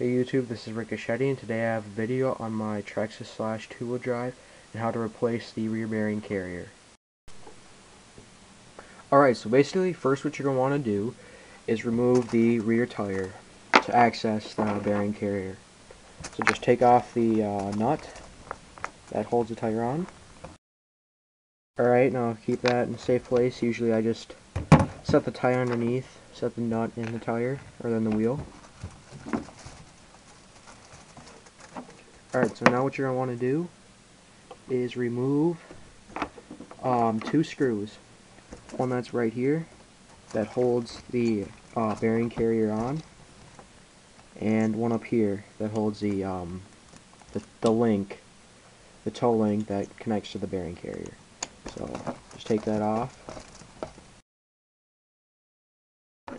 Hey YouTube, this is Ricochet, and today I have a video on my Traxxas Slash 2-wheel drive and how to replace the rear bearing carrier. Alright, so basically first what you're going to want to do is remove the rear tire to access the bearing carrier. So just take off the nut that holds the tire on. Alright, now keep that in a safe place. Usually I just set the tire underneath, set the nut in the tire, or in the wheel. Alright, so now what you're going to want to do is remove two screws. One that's right here that holds the bearing carrier on, and one up here that holds the link, the toe link that connects to the bearing carrier. So just take that off.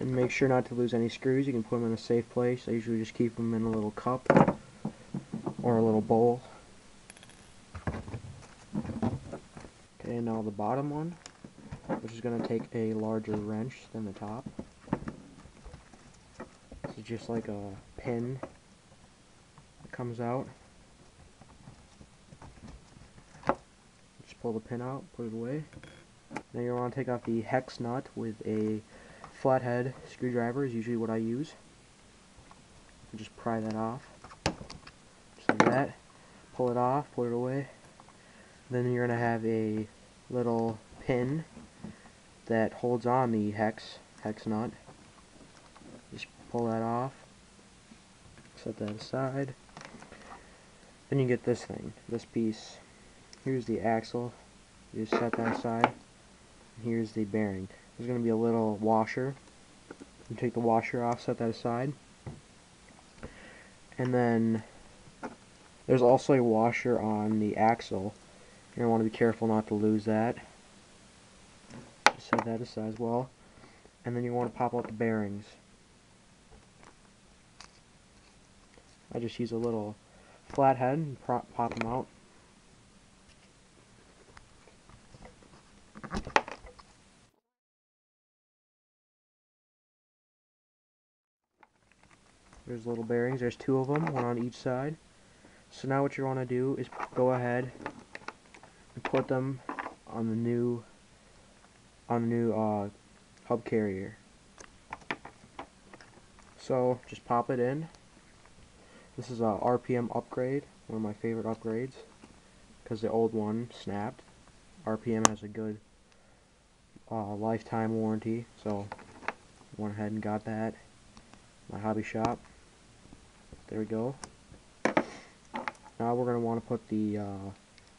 And make sure not to lose any screws. You can put them in a safe place. I usually just keep them in a little cup or a little bowl. Okay, now the bottom one, which is going to take a larger wrench than the top. This is just like a pin that comes out. Just pull the pin out, put it away. Now you want to take off the hex nut with a flathead screwdriver is usually what I use. Just pry that off. Just like that. Pull it off, put it away. Then you're going to have a little pin that holds on the hex nut. Just pull that off. Set that aside. Then you get this thing, this piece. Here's the axle. You just set that aside. And here's the bearing. There's going to be a little washer. You take the washer off, set that aside. And then there's also a washer on the axle. You're going to want to be careful not to lose that. Just set that aside as well. And then you want to pop out the bearings. I just use a little flathead and pop them out. There's little bearings. There's two of them, one on each side. So now what you want to do is go ahead and put them on the new hub carrier. So just pop it in. This is a RPM upgrade, one of my favorite upgrades, because the old one snapped. RPM has a good lifetime warranty, so I went ahead and got that. My hobby shop. There we go. Now we're going to want to put the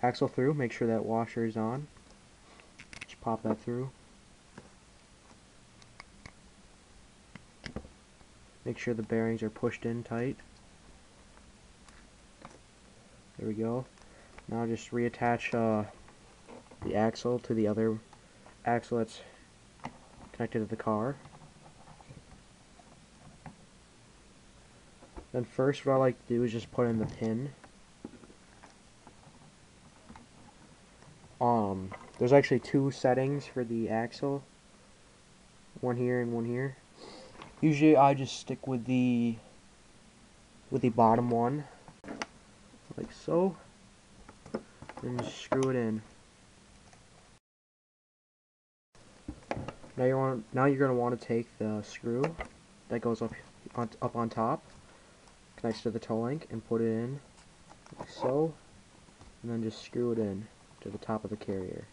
axle through. Make sure that washer is on. Just pop that through. Make sure the bearings are pushed in tight. There we go. Now just reattach the axle to the other axle that's connected to the car. Then first what I like to do is just put in the pin. There's actually two settings for the axle. One here and one here. Usually I just stick with the bottom one. Like so. And just screw it in. Now you're going to want to take the screw that goes up on top, connects to the toe link, and put it in like so, and then just screw it in to the top of the carrier.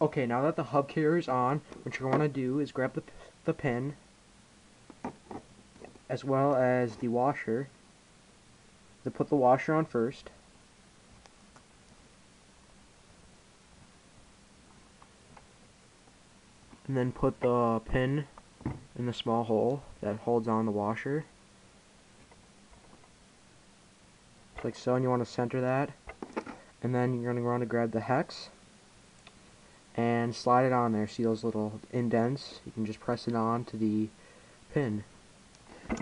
Okay, now that the hub carrier is on, what you're going to do is grab the pin as well as the washer. Then put the washer on first. And then put the pin in the small hole that holds on the washer. Like so, and you want to center that. And then you're going to want to grab the hex and slide it on there. See those little indents? You can just press it on to the pin.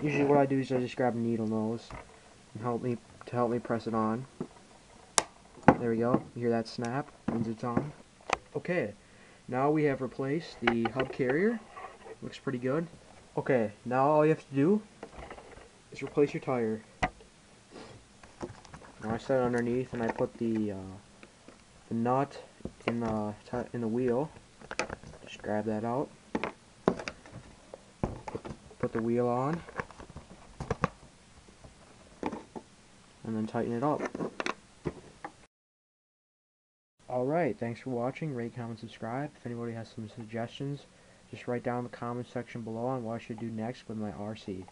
Usually what I do is I just grab a needle nose and help me press it on. There we go. You hear that snap? Means it's on. Okay. Now we have replaced the hub carrier Looks pretty good. Okay, now all you have to do is replace your tire. Now I set it underneath and I put the nut in the wheel. Just grab that out. Put the wheel on. And then tighten it up. Alright, thanks for watching. Rate, comment, subscribe. If anybody has some suggestions, just write down in the comment section below on what I should do next with my RC.